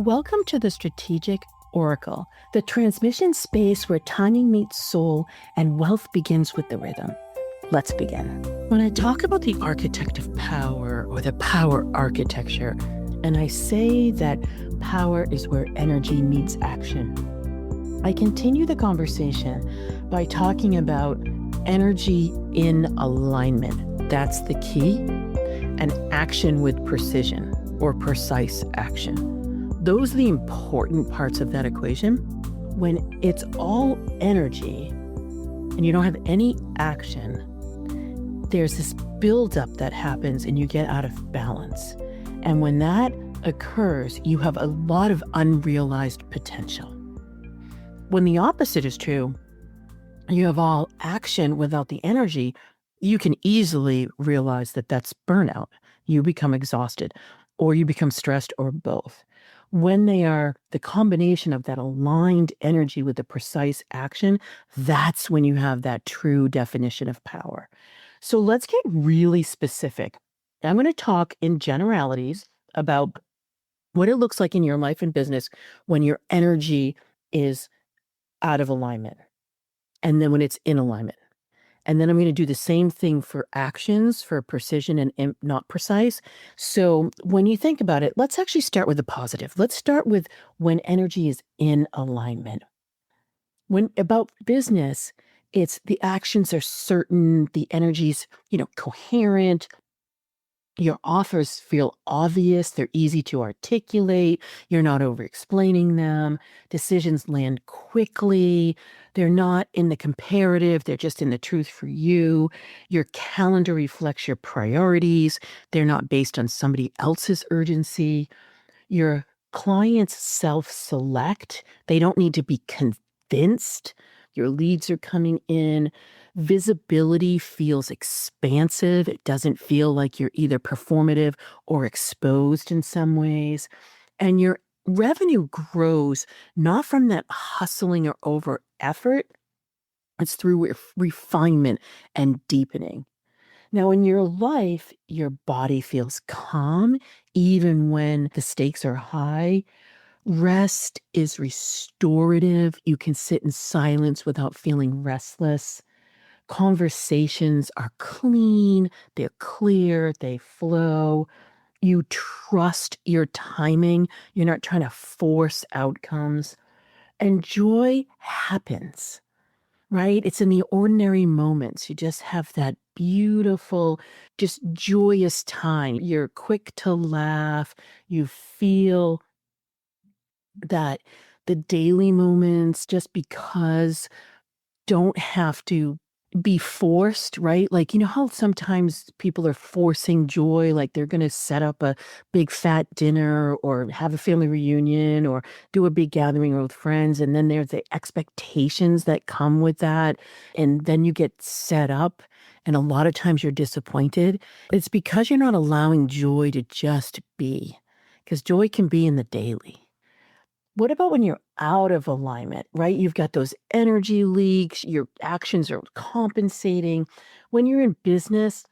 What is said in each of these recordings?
Welcome to the Strategic Oracle, the transmission space where timing meets soul and wealth begins with the rhythm. Let's begin. When I talk about the architect of power or the power architecture, and I say that power is where energy meets action, I continue the conversation by talking about energy in alignment. That's the key, and action with precision or precise action. Those are the important parts of that equation. When it's all energy and you don't have any action, there's this buildup that happens and you get out of balance. And when that occurs, you have a lot of unrealized potential. When the opposite is true, you have all action without the energy, you can easily realize that that's burnout. You become exhausted or you become stressed or both. When they are the combination of that aligned energy with the precise action, that's when you have that true definition of power. So let's get really specific. I'm going to talk in generalities about what it looks like in your life and business when your energy is out of alignment, and then when it's in alignment. And then I'm going to do the same thing for actions, for precision and not precise. So when you think about it, let's actually start with the positive. Let's start with when energy is in alignment. When about business, it's the actions are certain, the energy's, coherent. Your offers feel obvious, they're easy to articulate, you're not over-explaining them, decisions land quickly, they're not in the comparative, they're just in the truth for you. Your calendar reflects your priorities, they're not based on somebody else's urgency. Your clients self-select, they don't need to be convinced. Your leads are coming in. Visibility feels expansive. It doesn't feel like you're either performative or exposed in some ways. And your revenue grows not from that hustling or over effort. It's through refinement and deepening. Now, in your life, your body feels calm even when the stakes are high. Rest is restorative. You can sit in silence without feeling restless. Conversations are clean, they're clear, they flow. You trust your timing. You're not trying to force outcomes. And joy happens, right? It's in the ordinary moments. You just have that beautiful, just joyous time. You're quick to laugh. You feel that the daily moments, just because, don't have to be forced, right? Like, how sometimes people are forcing joy, like they're going to set up a big fat dinner or have a family reunion or do a big gathering with friends. And then there's the expectations that come with that. And then you get set up. And a lot of times you're disappointed. It's because you're not allowing joy to just be, because joy can be in the daily. What about when you're out of alignment, right? You've got those energy leaks, your actions are compensating. When you're in business,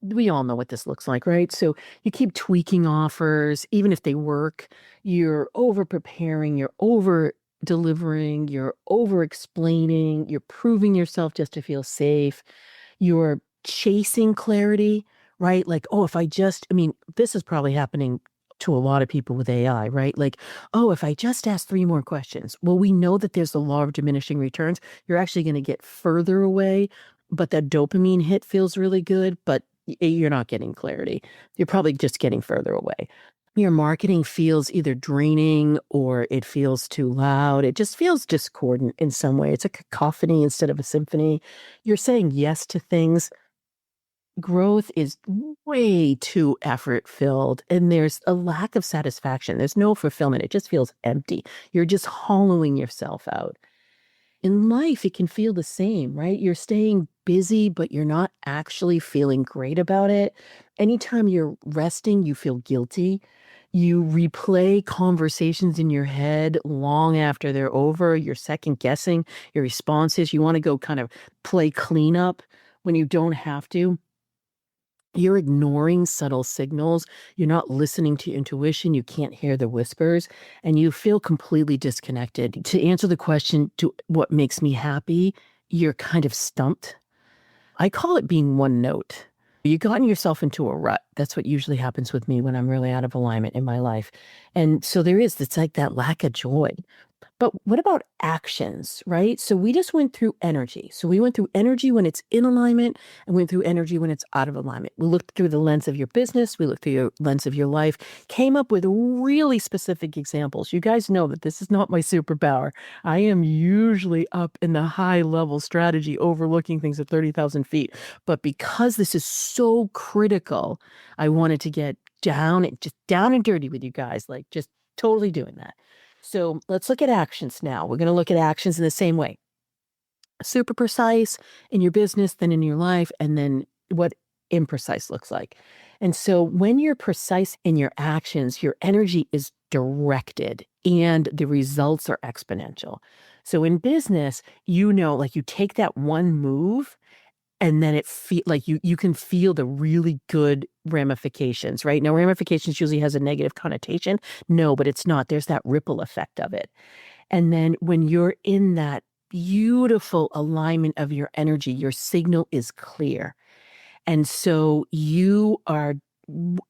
we all know what this looks like, right? So you keep tweaking offers, even if they work, you're over preparing, you're over delivering, you're over explaining, you're proving yourself just to feel safe, you're chasing clarity, right? Like, oh, this is probably happening to a lot of people with AI, right? Like, oh, if I just ask 3 more questions. Well, we know that there's the law of diminishing returns. You're actually going to get further away, but that dopamine hit feels really good, but you're not getting clarity. You're probably just getting further away. Your marketing feels either draining or it feels too loud. It just feels discordant in some way. It's a cacophony instead of a symphony. You're saying yes to things. Growth is way too effort filled and there's a lack of satisfaction. There's no fulfillment. It just feels empty. You're just hollowing yourself out. In life, it can feel the same, right? You're staying busy, but you're not actually feeling great about it. Anytime you're resting, you feel guilty. You replay conversations in your head long after they're over. You're second guessing your responses. You want to go kind of play cleanup when you don't have to. You're ignoring subtle signals. You're not listening to intuition. You can't hear the whispers, and you feel completely disconnected. To answer the question, to what makes me happy, you're kind of stumped. I call it being one note. You've gotten yourself into a rut. That's what usually happens with me when I'm really out of alignment in my life. And so it's like that lack of joy. But what about actions, right? So we just went through energy. So we went through energy when it's in alignment and went through energy when it's out of alignment. We looked through the lens of your business. We looked through your lens of your life, came up with really specific examples. You guys know that this is not my superpower. I am usually up in the high level strategy, overlooking things at 30,000 feet. But because this is so critical, I wanted to get down and dirty with you guys, like just totally doing that. So let's look at actions now. We're going to look at actions in the same way. Super precise in your business, then in your life, and then what imprecise looks like. And so when you're precise in your actions, your energy is directed and the results are exponential. So in business, like you take that one move and then you can feel the really good ramifications, right? Now, ramifications usually has a negative connotation. No, but it's not. There's that ripple effect of it. And then when you're in that beautiful alignment of your energy, your signal is clear. And so you are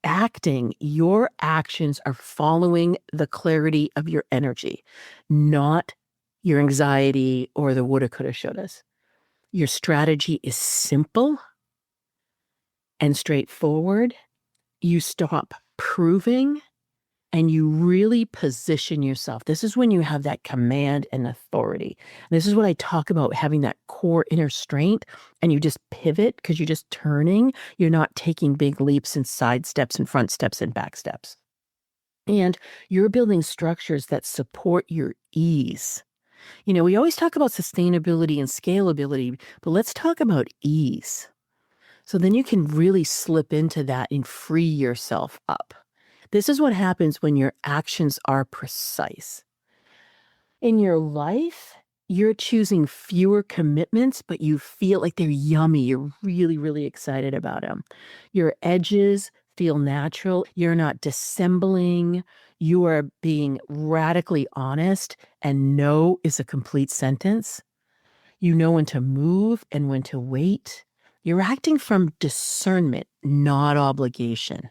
acting, your actions are following the clarity of your energy, not your anxiety or the woulda, coulda, shouldas. Your strategy is simple and straightforward. You stop proving and you really position yourself. This is when you have that command and authority. This is what I talk about, having that core inner strength, and you just pivot because you're just turning. You're not taking big leaps and side steps and front steps and back steps. And you're building structures that support your ease. We always talk about sustainability and scalability, but let's talk about ease. So then you can really slip into that and free yourself up. This is what happens when your actions are precise. In your life, you're choosing fewer commitments, but you feel like they're yummy. You're really, really excited about them. Your edges feel natural. You're not dissembling. You are being radically honest, and no is a complete sentence. You know when to move and when to wait. You're acting from discernment, not obligation.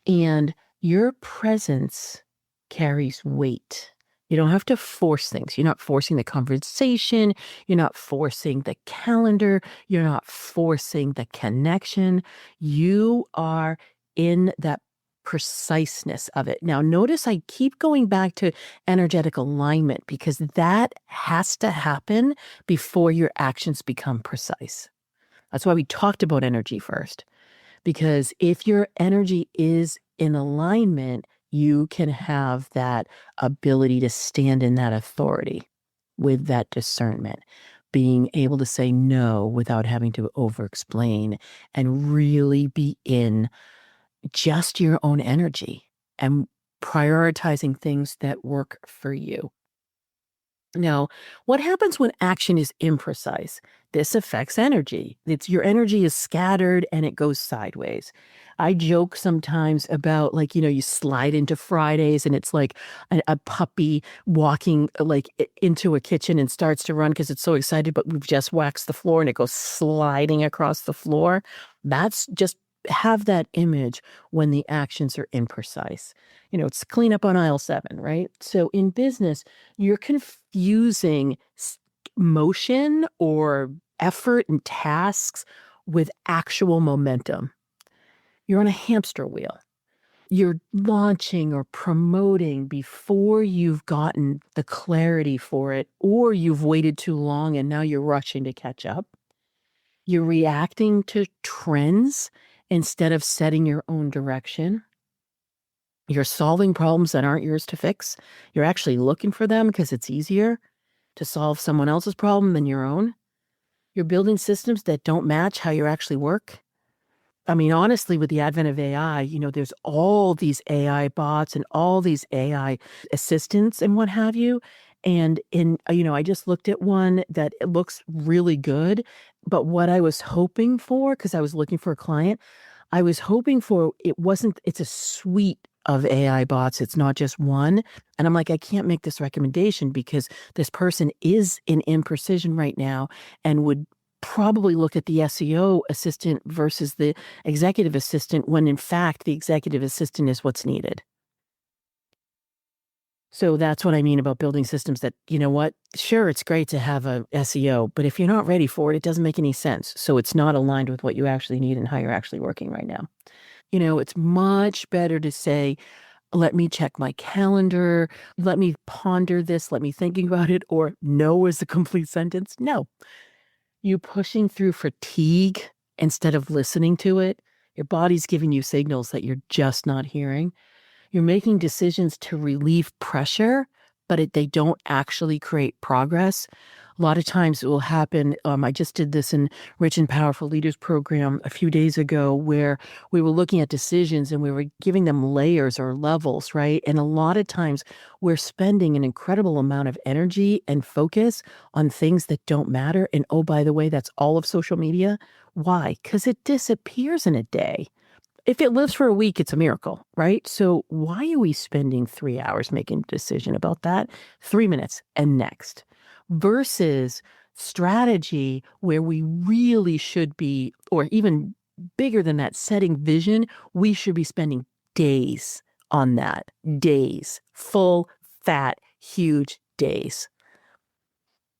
And your presence carries weight. You don't have to force things. You're not forcing the conversation. You're not forcing the calendar. You're not forcing the connection. You are in that preciseness of it. Now, notice I keep going back to energetic alignment because that has to happen before your actions become precise. That's why we talked about energy first. Because if your energy is in alignment, you can have that ability to stand in that authority with that discernment, being able to say no without having to over-explain and really be in just your own energy and prioritizing things that work for you. Now, what happens when action is imprecise? This affects energy. Your energy is scattered and it goes sideways. I joke sometimes about you slide into Fridays and it's like a puppy walking into a kitchen and starts to run because it's so excited, but we've just waxed the floor and it goes sliding across the floor. That's just have that image when the actions are imprecise. It's clean up on aisle 7, right? So in business, you're confusing motion or effort and tasks with actual momentum. You're on a hamster wheel. You're launching or promoting before you've gotten the clarity for it, or you've waited too long and now you're rushing to catch up. You're reacting to trends instead of setting your own direction. You're solving problems that aren't yours to fix. You're actually looking for them because it's easier to solve someone else's problem than your own. You're building systems that don't match how you actually work. I mean, honestly, with the advent of AI, there's all these AI bots and all these AI assistants and what have you. And I just looked at one that it looks really good. But what I was hoping for, because I was looking for a client, I was hoping for it's a suite of AI bots. It's not just one. And I'm like, I can't make this recommendation because this person is in imprecision right now and would probably look at the SEO assistant versus the executive assistant when in fact the executive assistant is what's needed. So that's what I mean about building systems that, you know what, sure, it's great to have a SEO, but if you're not ready for it, it doesn't make any sense. So it's not aligned with what you actually need and how you're actually working right now. It's much better to say, let me check my calendar, let me ponder this, let me thinking about it, or no is the complete sentence. No, you pushing through fatigue instead of listening to it. Your body's giving you signals that you're just not hearing. You're making decisions to relieve pressure, but they don't actually create progress. A lot of times it will happen. I just did this in Rich and Powerful Leaders program a few days ago where we were looking at decisions and we were giving them layers or levels, right? And a lot of times we're spending an incredible amount of energy and focus on things that don't matter. And oh, by the way, that's all of social media. Why? Because it disappears in a day. If it lives for a week, it's a miracle, right? So why are we spending 3 hours making a decision about that? 3 minutes and next. Versus strategy where we really should be, or even bigger than that, setting vision, we should be spending days on that. Days. Full, fat, huge days.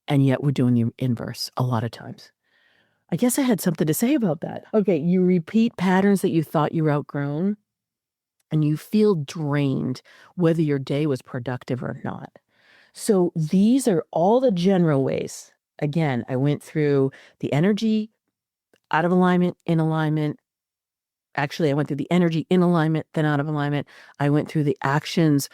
And yet we're doing the inverse a lot of times. I guess I had something to say about that. Okay, you repeat patterns that you thought you were outgrown, and you feel drained whether your day was productive or not. So these are all the general ways. Again, I went through the energy, out of alignment, in alignment. Actually, I went through the energy, in alignment, then out of alignment. I went through the actions,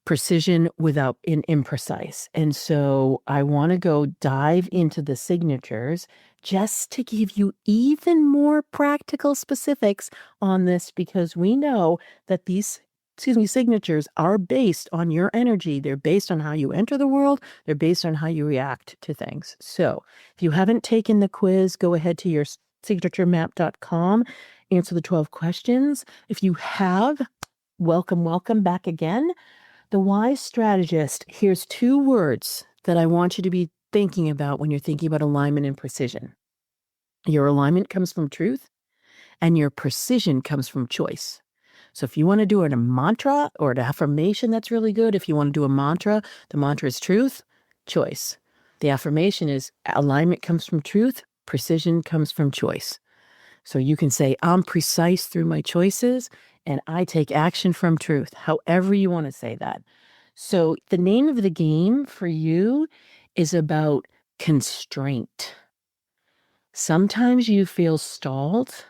precision without imprecise. And so I want to go dive into the signatures just to give you even more practical specifics on this, because we know that these signatures are based on your energy. They're based on how you enter the world. They're based on how you react to things. So if you haven't taken the quiz, go ahead to your signaturemap.com, answer the 12 questions. If you have, welcome back again. The wise strategist, here's 2 words that I want you to be thinking about when you're thinking about alignment and precision. Your alignment comes from truth, and your precision comes from choice. So if you want to do a mantra or an affirmation, that's really good. If you want to do a mantra, the mantra is truth, choice. The affirmation is alignment comes from truth, precision comes from choice. So you can say, I'm precise through my choices, and I take action from truth, however you want to say that. So the name of the game for you is about constraint. Sometimes you feel stalled.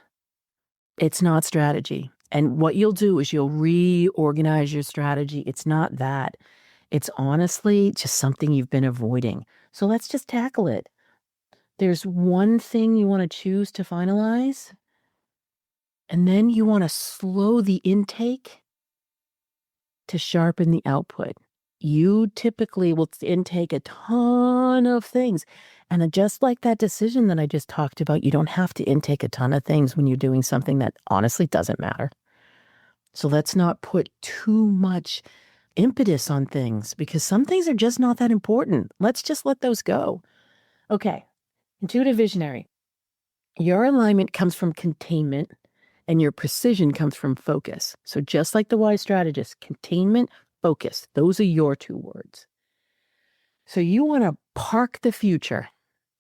It's not strategy. And what you'll do is you'll reorganize your strategy. It's not that. It's honestly just something you've been avoiding. So let's just tackle it. There's one thing you want to choose to finalize, and then you want to slow the intake to sharpen the output. You typically will intake a ton of things. And just like that decision that I just talked about, you don't have to intake a ton of things when you're doing something that honestly doesn't matter. So let's not put too much impetus on things, because some things are just not that important. Let's just let those go. Okay, intuitive visionary. Your alignment comes from containment, and your precision comes from focus. So just like the wise strategist, containment, focus, those are your 2 words. So you want to park the future.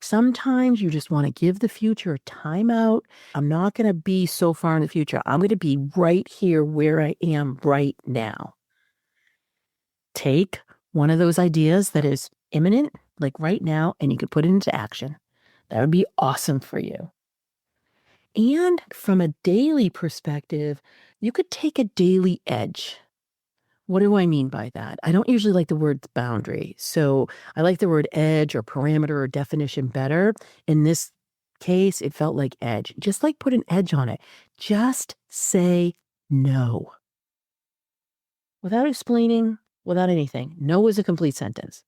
Sometimes you just want to give the future a timeout. I'm not going to be so far in the future. I'm going to be right here where I am right now. Take one of those ideas that is imminent, like right now, and you could put it into action. That would be awesome for you. And from a daily perspective, you could take a daily edge. What do I mean by that? I don't usually like the word boundary. So I like the word edge or parameter or definition better. In this case, it felt like edge. Just like put an edge on it. Just say no. Without explaining, without anything. No is a complete sentence.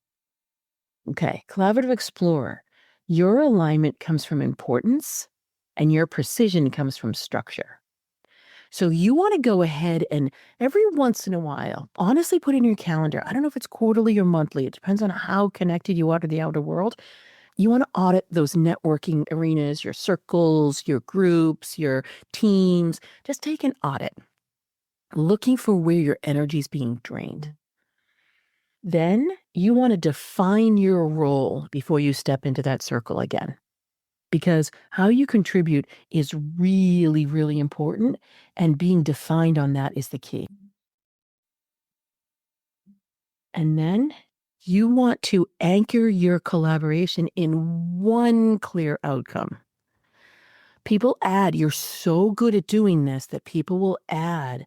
Okay, collaborative explorer. Your alignment comes from importance and your precision comes from structure. So you want to go ahead and every once in a while, honestly put in your calendar. I don't know if it's quarterly or monthly. It depends on how connected you are to the outer world. You want to audit those networking arenas, your circles, your groups, your teams. Just take an audit, looking for where your energy is being drained. Then you want to define your role before you step into that circle again. Because how you contribute is really, really important. And being defined on that is the key. And then you want to anchor your collaboration in one clear outcome. People add, you're so good at doing this that people will add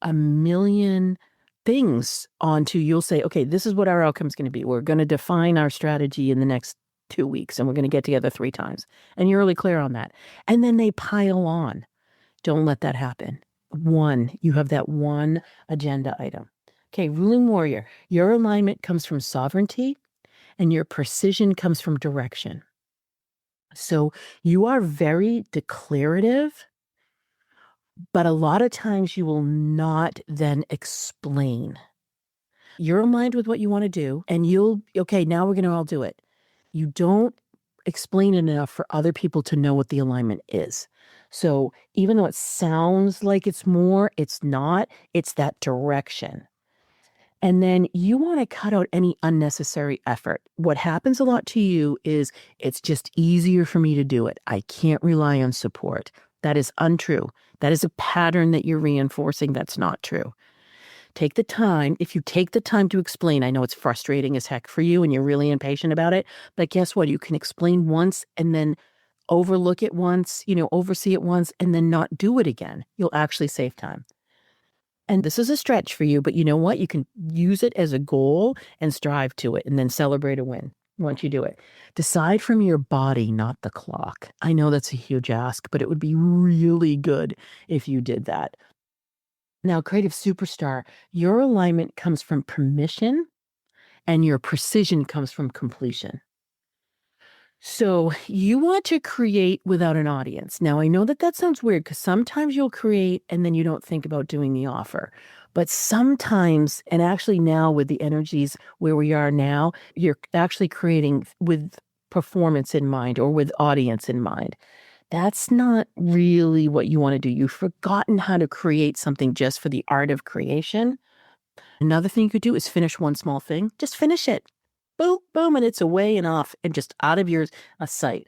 a million things onto, you'll say, okay, this is what our outcome is going to be. We're going to define our strategy in the next 2 weeks and we're going to get together 3 times. And you're really clear on that. And then they pile on. Don't let that happen. You have that one agenda item. Okay, ruling warrior, your alignment comes from sovereignty and your precision comes from direction. So you are very declarative, but a lot of times you will not then explain. You're aligned with what you want to do, and okay, now we're going to all do it. You don't explain enough for other people to know what the alignment is. So even though it sounds like it's more, it's not, it's that direction. And then you want to cut out any unnecessary effort. What happens a lot to you is it's just easier for me to do it. I can't rely on support. That is untrue. That is a pattern that you're reinforcing. That's not true. Take the time. If you take the time to explain, I know it's frustrating as heck for you and you're really impatient about it, but guess what? You can explain once and then overlook it once, oversee it once and then not do it again. You'll actually save time. And this is a stretch for you, but you know what? You can use it as a goal and strive to it and then celebrate a win once you do it. Decide from your body, not the clock. I know that's a huge ask, but it would be really good if you did that. Now, creative superstar, your alignment comes from permission and your precision comes from completion. So you want to create without an audience. Now, I know that sounds weird because sometimes you'll create and then you don't think about doing the offer. But sometimes, and actually now with the energies where we are now, you're actually creating with performance in mind or with audience in mind. That's not really what you want to do. You've forgotten how to create something just for the art of creation. Another thing you could do is finish one small thing. Just finish it. Boom, boom, and it's away and off and just out of your sight.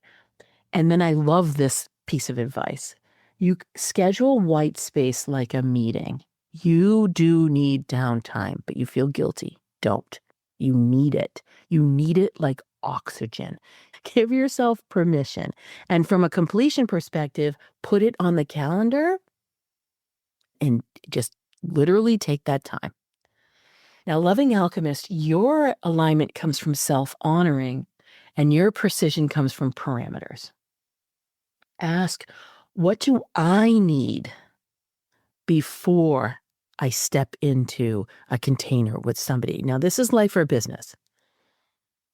And then I love this piece of advice. You schedule white space like a meeting. You do need downtime, but you feel guilty. Don't. You need it. You need it like oxygen. Give yourself permission. And from a completion perspective, put it on the calendar and just literally take that time. Now, loving alchemist, your alignment comes from self-honoring and your precision comes from parameters. Ask, what do I need before I step into a container with somebody? Now, this is life or business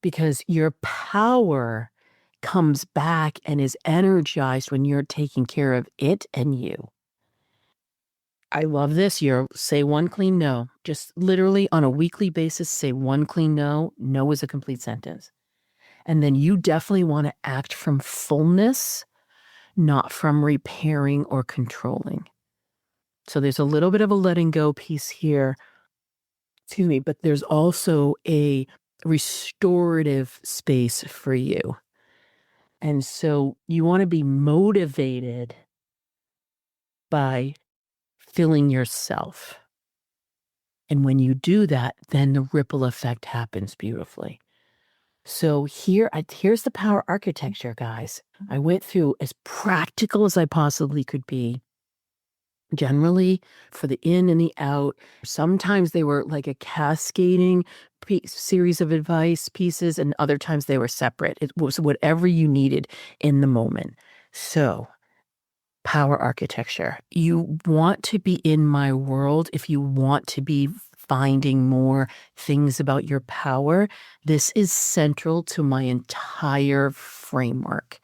because your power comes back and is energized when you're taking care of it and you. I love this. Say one clean no. Just literally on a weekly basis, say one clean no. No is a complete sentence. And then you definitely want to act from fullness, not from repairing or controlling. So there's a little bit of a letting go piece here. Excuse me, but there's also a restorative space for you. And so you want to be motivated by filling yourself. And when you do that, then the ripple effect happens beautifully. So here's the power architecture, guys. I went through as practical as I possibly could be. Generally, for the in and the out. Sometimes they were like a cascading series of advice pieces, and other times they were separate. It was whatever you needed in the moment. So power architecture. You want to be in my world if you want to be finding more things about your power, this is central to my entire framework.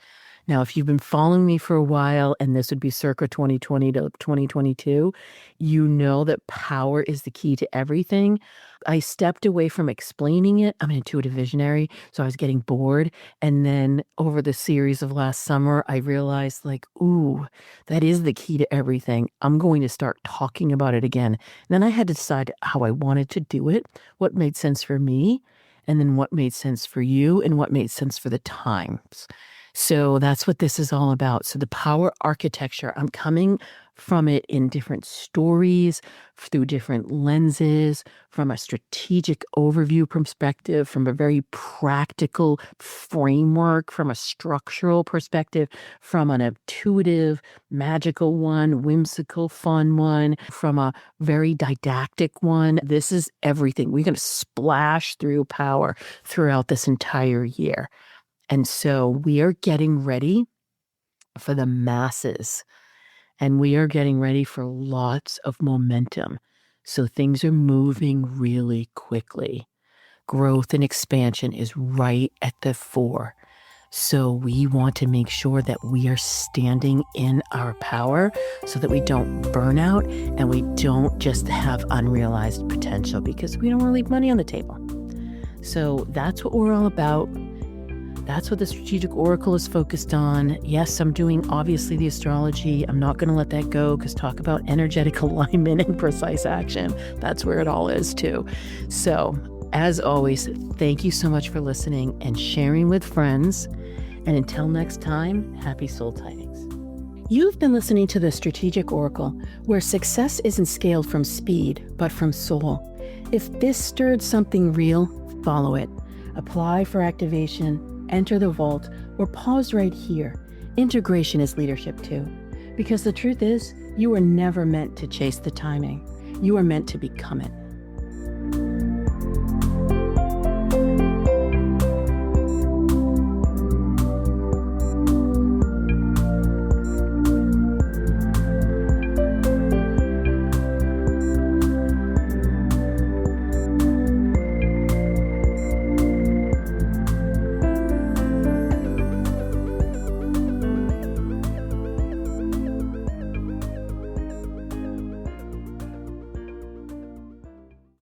Now, if you've been following me for a while, and this would be circa 2020 to 2022, you know that power is the key to everything. I stepped away from explaining it. I'm an intuitive visionary, so I was getting bored. And then over the series of last summer, I realized like, ooh, that is the key to everything. I'm going to start talking about it again. And then I had to decide how I wanted to do it, what made sense for me, and then what made sense for you, and what made sense for the times. So that's what this is all about. So the power architecture, I'm coming from it in different stories, through different lenses, from a strategic overview perspective, from a very practical framework, from a structural perspective, from an intuitive, magical one, whimsical, fun one, from a very didactic one. This is everything. We're going to splash through power throughout this entire year. And so we are getting ready for the masses, and we are getting ready for lots of momentum. So things are moving really quickly. Growth and expansion is right at the fore. So we want to make sure that we are standing in our power so that we don't burn out and we don't just have unrealized potential, because we don't want to leave money on the table. So that's what we're all about. That's what the Strategic Oracle is focused on. Yes, I'm doing obviously the astrology. I'm not going to let that go, because talk about energetic alignment and precise action. That's where it all is too. So as always, thank you so much for listening and sharing with friends. And until next time, happy soul tidings. You've been listening to the Strategic Oracle, where success isn't scaled from speed, but from soul. If this stirred something real, follow it. Apply for activation, enter the vault, or pause right here. Integration is leadership too. Because the truth is, you were never meant to chase the timing. You are meant to become it.